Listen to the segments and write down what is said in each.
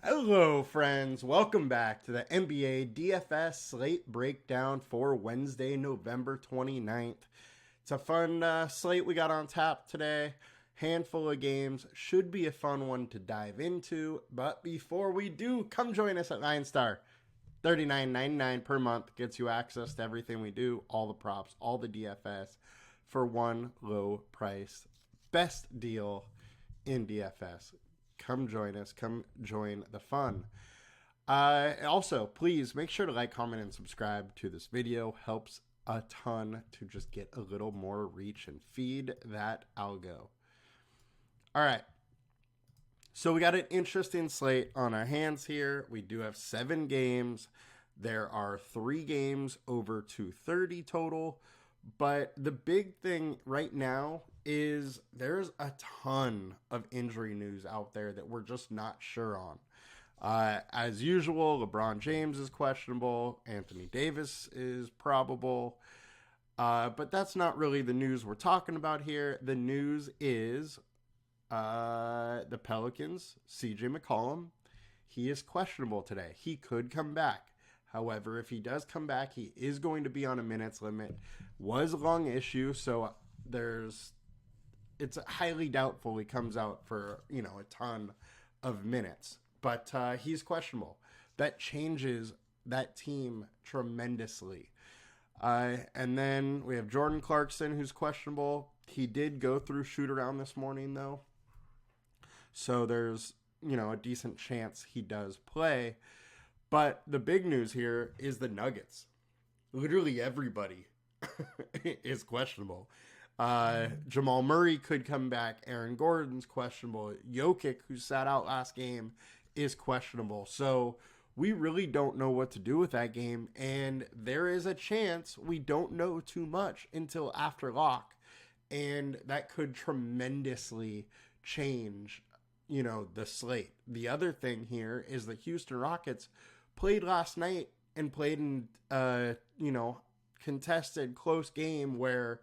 Hello, friends. Welcome back to the NBA DFS Slate Breakdown for Wednesday, November 29th. It's a fun slate we got on tap today. Handful of games. Should be a fun one to dive into. But before we do, come join us at LionStar. $39.99 per month gets you access to everything we do, all the props, all the DFS for one low price. Best deal in DFS. Come join us. Come join the fun. Also, please make sure to like, comment, and subscribe to this video. Helps a ton to just get a little more reach and feed that algo. All right. So we got an interesting slate on our hands here. We do have 7 games. There are 3 games over 230 total. But the big thing right now is there's a ton of injury news out there that we're just not sure on. As usual, LeBron James is questionable. Anthony Davis is probable. But that's not really the news we're talking about here. The news is the Pelicans, CJ McCollum. He is questionable today. He could come back. However, if he does come back, he is going to be on a minutes limit. Was a long issue, so it's highly doubtful he comes out for, a ton of minutes. But he's questionable. That changes that team tremendously. And then we have Jordan Clarkson, who's questionable. He did go through shoot around this morning, though. So there's, a decent chance he does play. But the big news here is the Nuggets. Literally everybody is questionable. Jamal Murray could come back. Aaron Gordon's questionable. Jokic, who sat out last game, is questionable. So we really don't know what to do with that game. And there is a chance we don't know too much until after lock. And that could tremendously change, the slate. The other thing here is the Houston Rockets played last night and played in, contested close game where,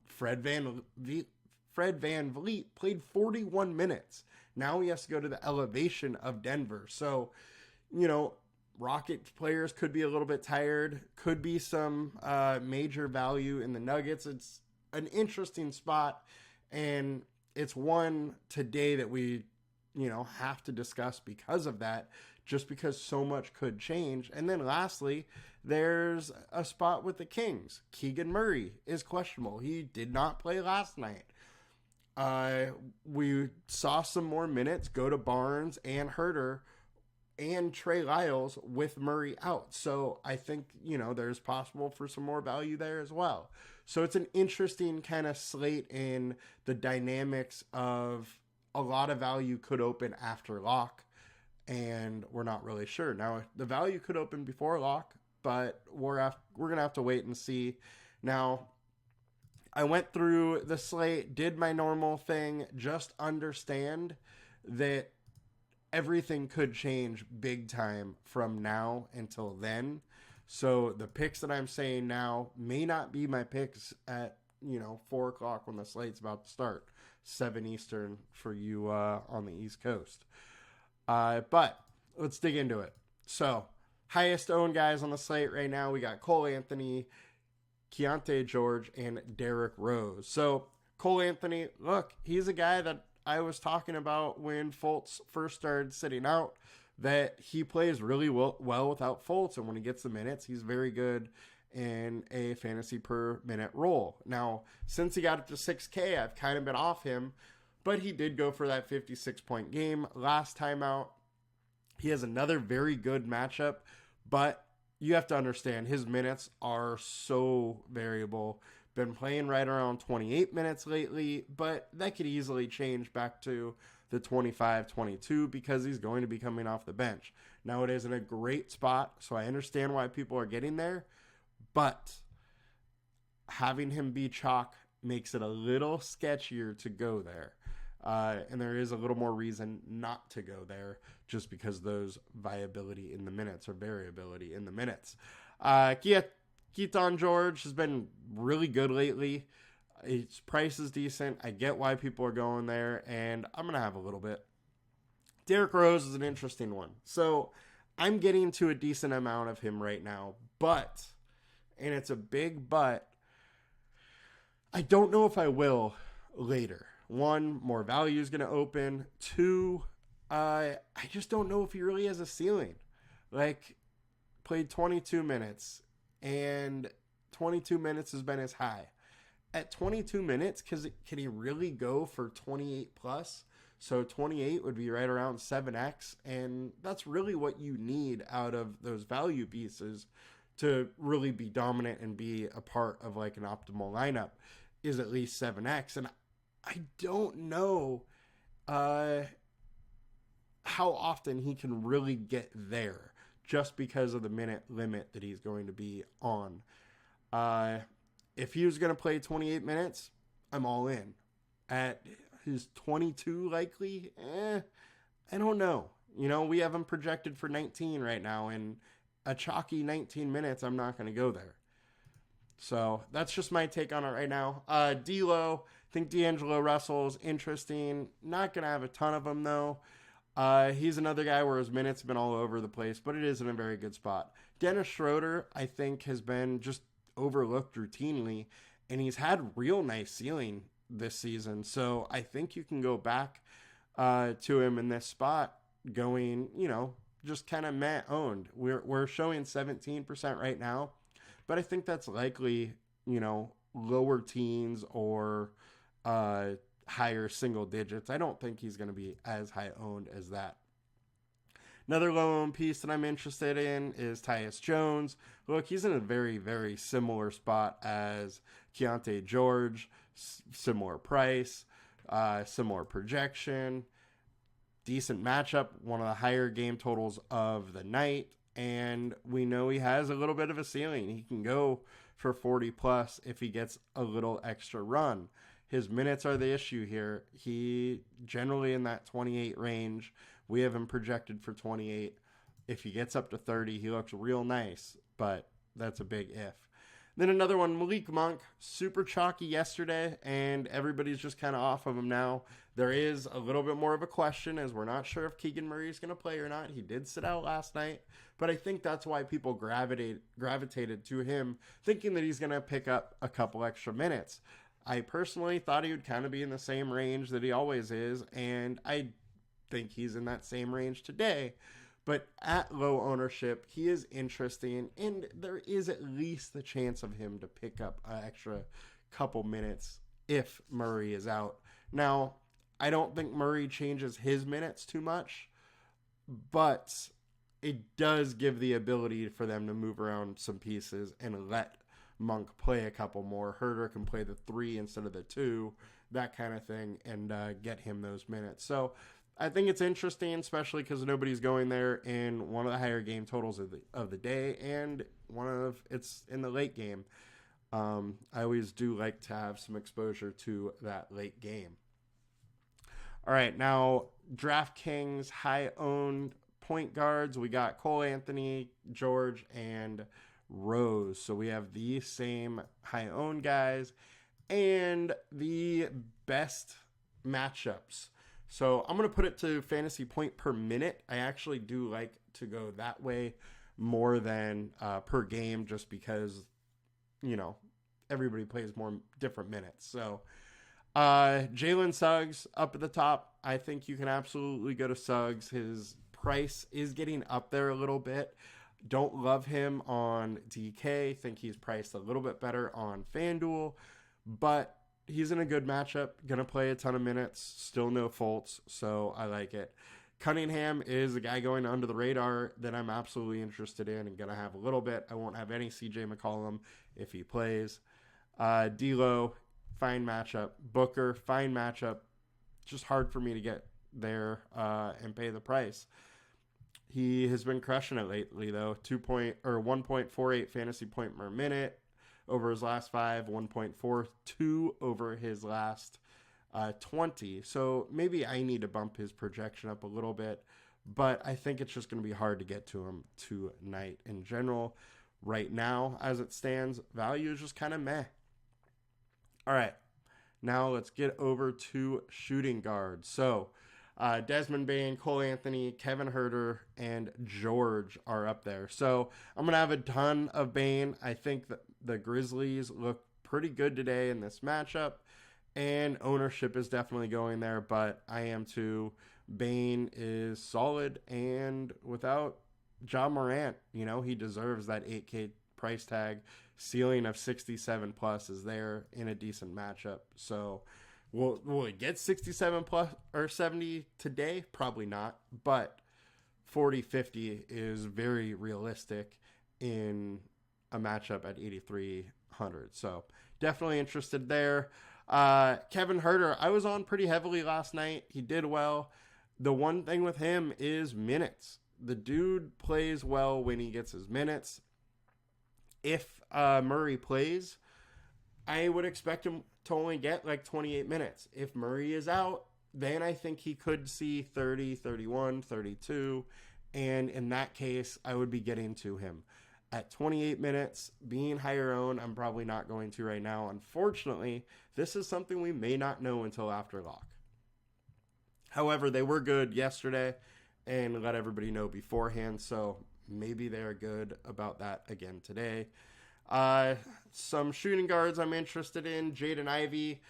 Fred Van Vliet played 41 minutes. Now he has to go to the elevation of Denver. So, Rocket players could be a little bit tired. Could be some major value in the Nuggets. It's an interesting spot. And it's one today that we, have to discuss because of that. Just because so much could change. And then lastly, there's a spot with the Kings. Keegan Murray is questionable. He did not play last night. We saw some more minutes go to Barnes and Herter and Trey Lyles with Murray out. So I think, there's possible for some more value there as well. So it's an interesting kind of slate in the dynamics of a lot of value could open after lock. And we're not really sure. Now, the value could open before lock, but we're going to have to wait and see. Now, I went through the slate, did my normal thing, just understand that everything could change big time from now until then. So the picks that I'm saying now may not be my picks at, 4 o'clock when the slate's about to start, 7 Eastern for you on the East Coast. But let's dig into it. So, highest owned guys on the slate right now, we got Cole Anthony, Keontae George, and Derrick Rose. So, Cole Anthony, look, he's a guy that I was talking about when Fultz first started sitting out, that he plays really well without Fultz, and when he gets the minutes, he's very good in a fantasy per minute role. Now, since he got up to 6K, I've kind of been off him. But he did go for that 56-point game last time out. He has another very good matchup, but you have to understand his minutes are so variable. Been playing right around 28 minutes lately, but that could easily change back to the 25-22 because he's going to be coming off the bench. Now, it is in a great spot, so I understand why people are getting there, but having him be chalk makes it a little sketchier to go there. And there is a little more reason not to go there just because those viability in the minutes or variability in the minutes. Keaton George has been really good lately. His price is decent. I get why people are going there, and I'm going to have a little bit. Derrick Rose is an interesting one. So I'm getting to a decent amount of him right now, but, and it's a big but, I don't know if I will later. One, more value is going to open. Two, I just don't know if he really has a ceiling. Like, played 22 minutes, and 22 minutes has been his high. At 22 minutes, can he really go for 28 plus? So 28 would be right around 7x, and that's really what you need out of those value pieces to really be dominant and be a part of like an optimal lineup, is at least 7x. And I don't know how often he can really get there just because of the minute limit that he's going to be on. If he was going to play 28 minutes, I'm all in. At his 22 likely, I don't know. You know, we have him projected for 19 right now, and a chalky 19 minutes, I'm not going to go there. So that's just my take on it right now. D'Lo, I think D'Angelo Russell's interesting. Not going to have a ton of them, though. He's another guy where his minutes have been all over the place, but it is in a very good spot. Dennis Schroeder, I think, has been just overlooked routinely, and he's had real nice ceiling this season. So I think you can go back to him in this spot going, you know, just kind of Matt owned. We're showing 17% right now, but I think that's likely, you know, lower teens or higher single digits. I don't think he's going to be as high owned as that. Another low owned piece that I'm interested in is Tyus Jones. Look, he's in a very, very similar spot as Keontae George, similar price, similar projection, decent matchup, one of the higher game totals of the night, and we know he has a little bit of a ceiling. He can go for 40 plus if he gets a little extra run. His minutes are the issue here. He generally in that 28 range. We have him projected for 28. If he gets up to 30, he looks real nice, but that's a big if. Then another one, Malik Monk, super chalky yesterday, and everybody's just kind of off of him now. There is a little bit more of a question, as we're not sure if Keegan Murray is going to play or not. He did sit out last night, but I think that's why people gravitated to him, thinking that he's going to pick up a couple extra minutes. I personally thought he would kind of be in the same range that he always is, and I think he's in that same range today. But at low ownership, he is interesting, and there is at least the chance of him to pick up an extra couple minutes if Murray is out. Now, I don't think Murray changes his minutes too much, but it does give the ability for them to move around some pieces and let Monk play a couple more. Herter can play the 3 instead of the 2, that kind of thing, and get him those minutes. So I think it's interesting, especially because nobody's going there in one of the higher game totals of the day, and it's in the late game. I always do like to have some exposure to that late game. All right, now DraftKings high-owned point guards. We got Cole Anthony, George, and Rose. So we have the same high-owned guys and the best matchups. So I'm going to put it to fantasy point per minute. I actually do like to go that way more than per game, just because, you know, everybody plays more different minutes. So Jalen Suggs up at the top. I think you can absolutely go to Suggs. His price is getting up there a little bit. Don't love him on DK. Think he's priced a little bit better on FanDuel, but he's in a good matchup, going to play a ton of minutes, still no faults, so I like it. Cunningham is a guy going under the radar that I'm absolutely interested in and going to have a little bit. I won't have any CJ McCollum if he plays. D'Lo, fine matchup. Booker, fine matchup. Just hard for me to get there and pay the price. He has been crushing it lately, though. 1.48 fantasy point per minute over his last 5, 1.42 over his last 20. So maybe I need to bump his projection up a little bit, but I think it's just going to be hard to get to him tonight. In general, right now, as it stands, value is just kind of meh. All right, now let's get over to shooting guards. So Desmond Bain, Cole Anthony, Kevin Huerter, and George are up there. So I'm going to have a ton of Bain. I think that the Grizzlies look pretty good today in this matchup, and ownership is definitely going there, but I am too. Bain is solid, and without Ja Morant, he deserves that 8K price tag. Ceiling of 67 plus is there in a decent matchup. So will it get 67 plus or 70 today? Probably not, but 40-50 is very realistic in a matchup at 8,300. So definitely interested there. Kevin Huerter, I was on pretty heavily last night. He did well. The one thing with him is minutes. The dude plays well when he gets his minutes. If Murray plays, I would expect him to only get like 28 minutes. If Murray is out, then I think he could see 30, 31, 32. And in that case, I would be getting to him. At 28 minutes, being higher owned, I'm probably not going to right now. Unfortunately, this is something we may not know until after lock. However, they were good yesterday and let everybody know beforehand, so maybe they're good about that again today. Some shooting guards I'm interested in. Jaden Ivey.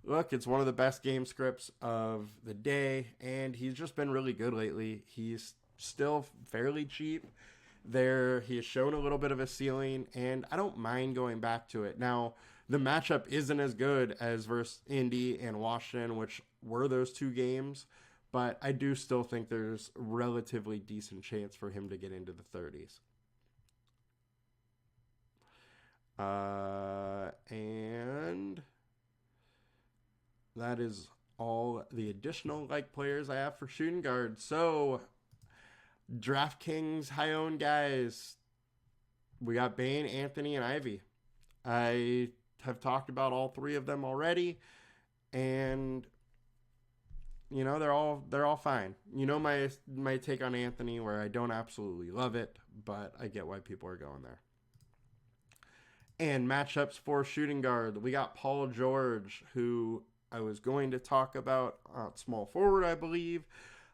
Look, it's one of the best game scripts of the day, and he's just been really good lately. He's still fairly cheap. He has shown a little bit of a ceiling, and I don't mind going back to it. Now, the matchup isn't as good as versus Indy and Washington, which were those two games, but I do still think there's a relatively decent chance for him to get into the 30s. And that is all the additional players I have for shooting guard. So, Draftkings high-owned guys. We got Bain, Anthony, and Ivy. I have talked about all three of them already, and they're all fine. My take on Anthony, where I don't absolutely love it, but I get why people are going there. And matchups for shooting guard, we got Paul George, who I was going to talk about small forward, I believe.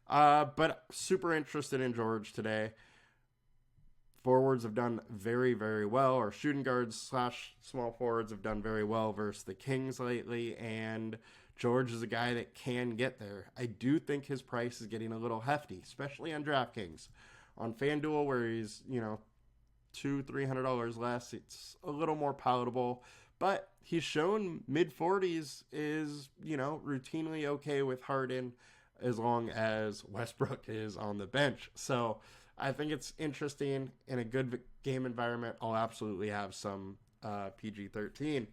But super interested in George today. Forwards have done very, very well, or shooting guards / small forwards have done very well versus the Kings lately, and George is a guy that can get there. I do think his price is getting a little hefty, especially on DraftKings. On FanDuel, where he's, $200-$300 less, it's a little more palatable, but he's shown mid-40s is, routinely okay with Harden, as long as Westbrook is on the bench. So I think it's interesting. In a good game environment, I'll absolutely have some PG-13.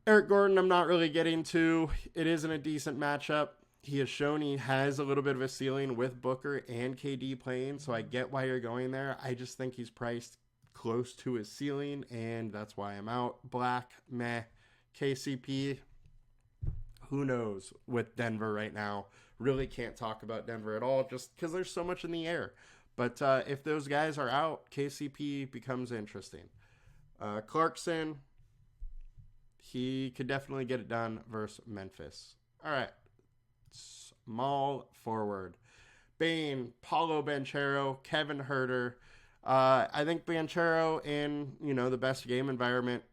Eric Gordon, I'm not really getting to. It isn't a decent matchup. He has shown he has a little bit of a ceiling with Booker and KD playing, so I get why you're going there. I just think he's priced close to his ceiling, and that's why I'm out. Black, meh. KCP, who knows with Denver right now. Really can't talk about Denver at all just because there's so much in the air. But if those guys are out, KCP becomes interesting. Clarkson, he could definitely get it done versus Memphis. All right. Small forward. Bain, Paolo Banchero, Kevin Huerter. I think Banchero in, the best game environment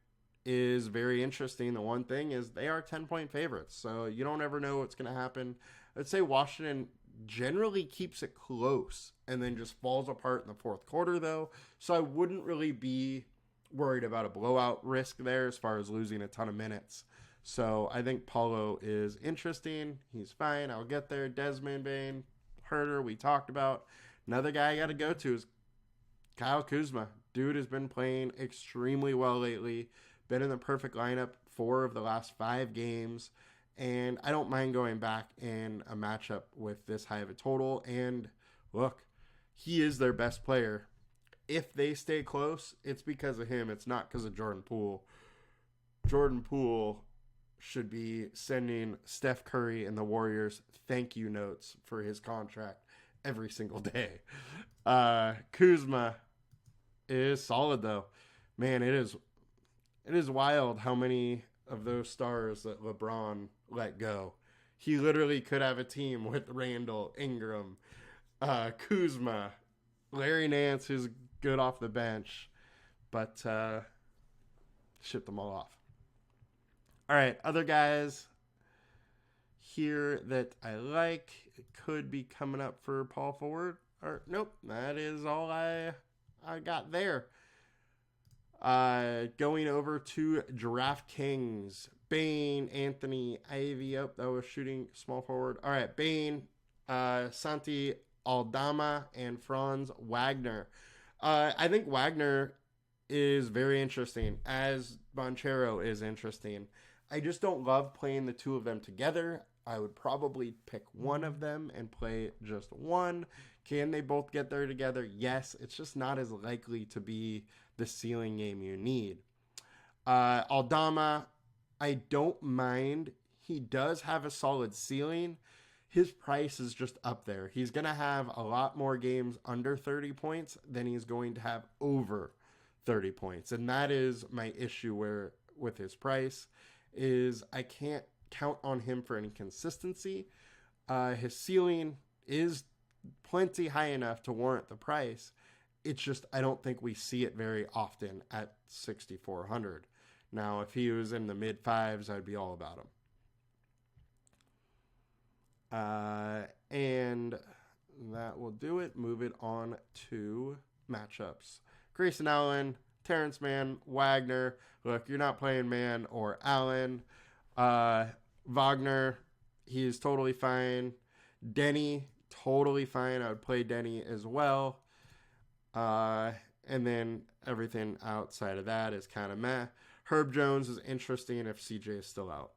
is very interesting. The one thing is they are 10-point favorites, so you don't ever know what's going to happen. I'd say Washington generally keeps it close and then just falls apart in the fourth quarter, though. So I wouldn't really be worried about a blowout risk there as far as losing a ton of minutes. So I think Paulo is interesting. He's fine. I'll get there. Desmond Bain, Huerter, we talked about. Another guy I got to go to is Kyle Kuzma. Dude has been playing extremely well lately. Been in the perfect lineup 4 of the last 5 games. And I don't mind going back in a matchup with this high of a total. And look, he is their best player. If they stay close, it's because of him. It's not because of Jordan Poole. Jordan Poole should be sending Steph Curry and the Warriors thank you notes for his contract every single day. Kuzma is solid, though. Man, it is wild how many of those stars that LeBron let go. He literally could have a team with Randall, Ingram, Kuzma, Larry Nance, who's good off the bench, but ship them all off. All right, other guys here that I like could be coming up for Paul Forward. Or nope, that is all I got there. Going over to DraftKings, Bain, Anthony, Ivy. Oh, that was shooting small forward. All right, Bain, Santi Aldama, and Franz Wagner. I think Wagner is very interesting, as Banchero is interesting. I just don't love playing the two of them together. I would probably pick one of them and play just one. Can they both get there together? Yes. It's just not as likely to be the ceiling game you need. Aldama, I don't mind. He does have a solid ceiling. His price is just up there. He's going to have a lot more games under 30 points than he's going to have over 30 points. And that is my issue with his price is I can't count on him for any consistency. His ceiling is plenty high enough to warrant the price. It's just I don't think we see it very often at 6,400. Now, if he was in the mid fives, I'd be all about him. And that will do it. Move it on to matchups. Grayson Allen, Terrence Mann, Wagner. Look, you're not playing Mann or Allen. Wagner, he's totally fine. Denny, totally fine. I would play Denny as well. And then everything outside of that is kind of meh. Herb Jones is interesting if CJ is still out.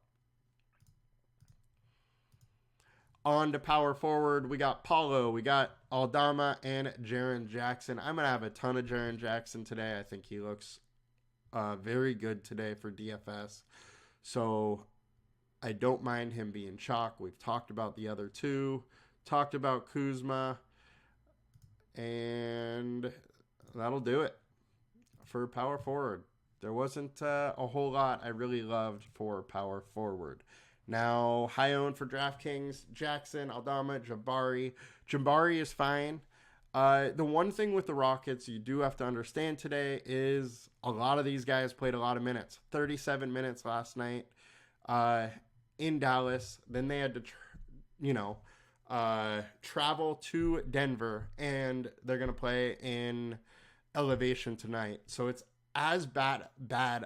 On to power forward, we got Paulo, we got Aldama, and Jaren Jackson. I'm going to have a ton of Jaren Jackson today. I think he looks very good today for DFS. So I don't mind him being chalk. We've talked about the other two. Talked about Kuzma. And that'll do it for power forward. There wasn't a whole lot I really loved for power forward. Now, high owned for DraftKings, Jackson, Aldama, Jabari. Jabari is fine. The one thing with the Rockets you do have to understand today is a lot of these guys played a lot of minutes. 37 minutes last night in Dallas. Then they had to, travel to Denver, and they're going to play in Elevation tonight. So it's as bad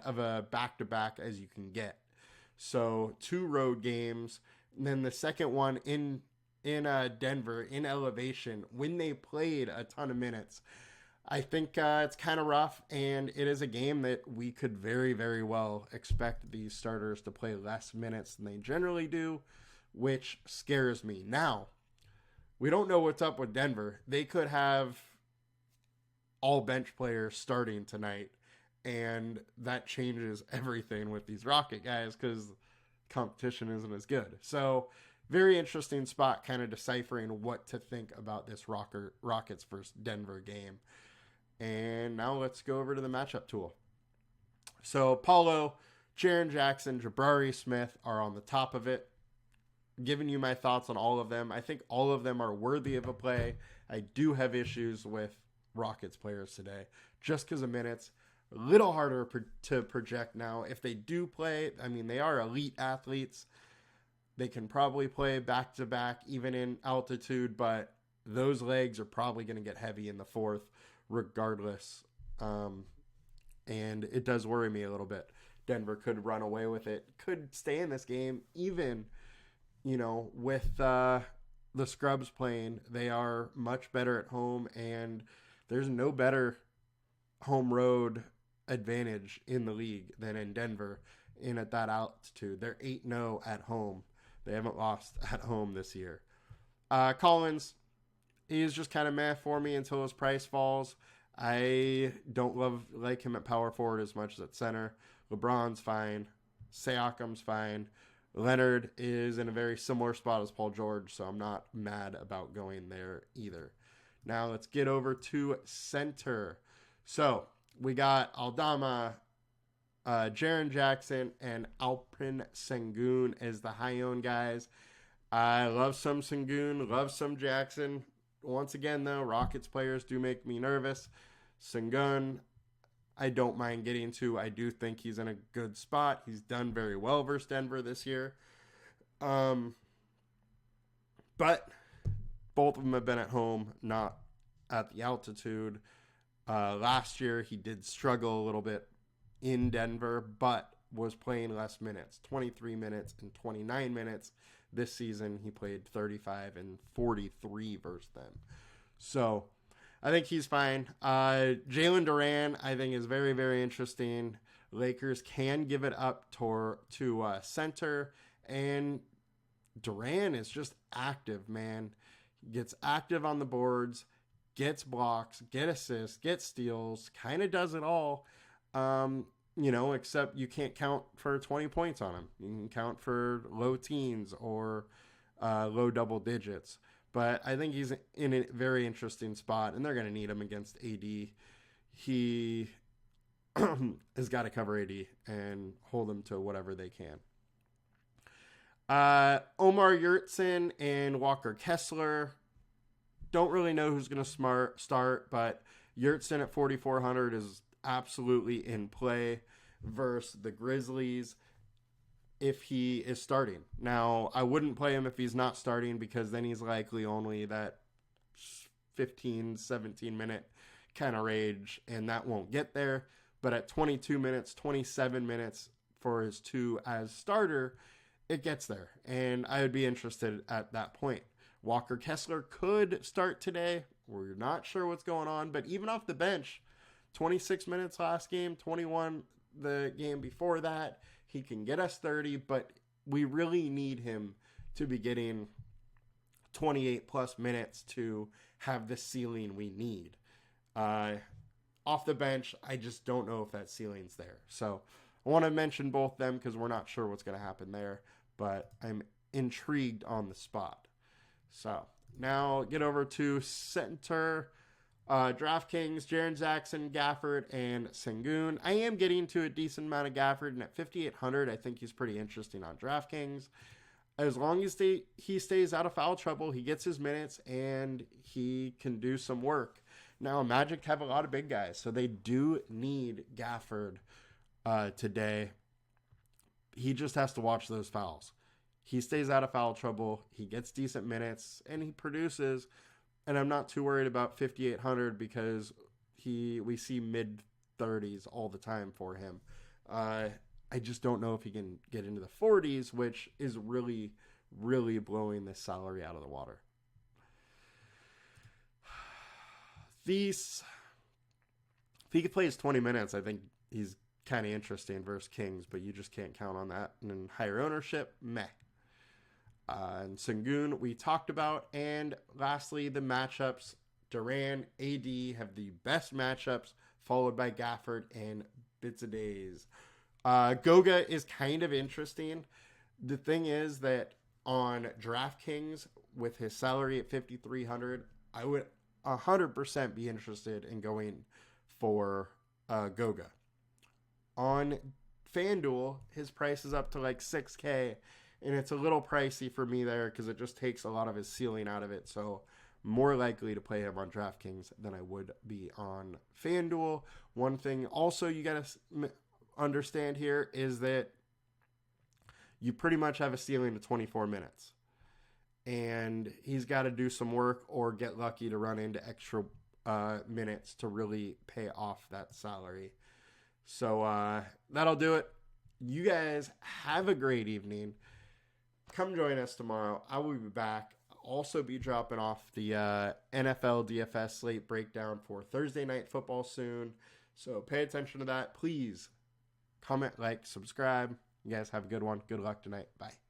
of a back-to-back as you can get. So 2 road games, and then the second one in Denver in Elevation when they played a ton of minutes. I think it's kind of rough, and it is a game that we could very, very well expect these starters to play less minutes than they generally do, which scares me. Now, we don't know what's up with Denver. They could have all bench players starting tonight, and that changes everything with these Rocket guys because competition isn't as good. So very interesting spot kind of deciphering what to think about this Rockets versus Denver game. And now let's go over to the matchup tool. So Paulo, Jaren Jackson, Jabari Smith are on the top of it. Giving you my thoughts on all of them. I think all of them are worthy of a play. I do have issues with Rockets players today just because of minutes. A little harder to project now. If they do play, I mean, they are elite athletes. They can probably play back-to-back even in altitude, but those legs are probably going to get heavy in the fourth regardless. And it does worry me a little bit. Denver could run away with it, could stay in this game even, with the scrubs playing. They are much better at home, and there's no better home road advantage in the league than in Denver in at that altitude. They're 8-0 at home. They haven't lost at home this year. Collins, he's just kind of meh for me until his price falls. I don't like him at power forward as much as at center. LeBron's fine. Siakam's fine. Leonard is in a very similar spot as Paul George, so I'm not mad about going there either. Now let's get over to center. So we got Aldama, Jaren Jackson, and Alperen Sengun as the high-owned guys. I love some Sengun, love some Jackson. Once again, though, Rockets players do make me nervous. Sengun, I don't mind getting to. I do think he's in a good spot. He's done very well versus Denver this year. But both of them have been at home, not at the altitude. Last year, he did struggle a little bit in Denver, but was playing less minutes, 23 minutes and 29 minutes. This season, he played 35 and 43 versus them. So I think he's fine. Jalen Duran, I think, is very, very interesting. Lakers can give it up to center, and Duran is just active, man. He gets active on the boards, gets blocks, get assists, gets steals, kind of does it all. Except you can't count for 20 points on him. You can count for low teens or low double digits. But I think he's in a very interesting spot, and they're going to need him against AD. He has got to cover AD and hold him to whatever they can. Omar Yurtseven and Walker Kessler. Don't really know who's going to start, but Yurtseven at 4,400 is absolutely in play versus the Grizzlies if he is starting. Now, I wouldn't play him if he's not starting, because then he's likely only that 15, 17 minute kind of range, and that won't get there. But at 22 minutes, 27 minutes for his 2 as starter, it gets there, and I would be interested at that point. Walker Kessler could start today. We're not sure what's going on, but even off the bench, 26 minutes last game, 21 the game before that. He can get us 30, but we really need him to be getting 28 plus minutes to have the ceiling we need. Off the bench, I just don't know if that ceiling's there. So I want to mention both them because we're not sure what's going to happen there, but I'm intrigued on the spot. So now get over to center. DraftKings, Jaren Jackson, Gafford, and Sengun. I am getting to a decent amount of Gafford, and at 5,800, I think he's pretty interesting on DraftKings. As long as he stays out of foul trouble, he gets his minutes, and he can do some work. Now, Magic have a lot of big guys, so they do need Gafford today. He just has to watch those fouls. He stays out of foul trouble, he gets decent minutes, and he produces. And I'm not too worried about 5,800 because we see mid-30s all the time for him. I just don't know if he can get into the 40s, which is really, really blowing this salary out of the water. If he could play his 20 minutes, I think he's kind of interesting versus Kings, but you just can't count on that. And then higher ownership, meh. And Sengun, we talked about. And lastly, the matchups. Duran, AD have the best matchups, followed by Gafford and Bitsadez. Goga is kind of interesting. The thing is that on DraftKings, with his salary at 5,300, I would 100% be interested in going for Goga. On FanDuel, his price is up to like $6,000. And it's a little pricey for me there because it just takes a lot of his ceiling out of it. So more likely to play him on DraftKings than I would be on FanDuel. One thing also you got to understand here is that you pretty much have a ceiling of 24 minutes. And he's got to do some work or get lucky to run into extra minutes to really pay off that salary. So that'll do it. You guys have a great evening. Come join us tomorrow. I will be back. I'll also be dropping off the NFL DFS Slate Breakdown for Thursday Night Football soon. So pay attention to that. Please comment, like, subscribe. You guys have a good one. Good luck tonight. Bye.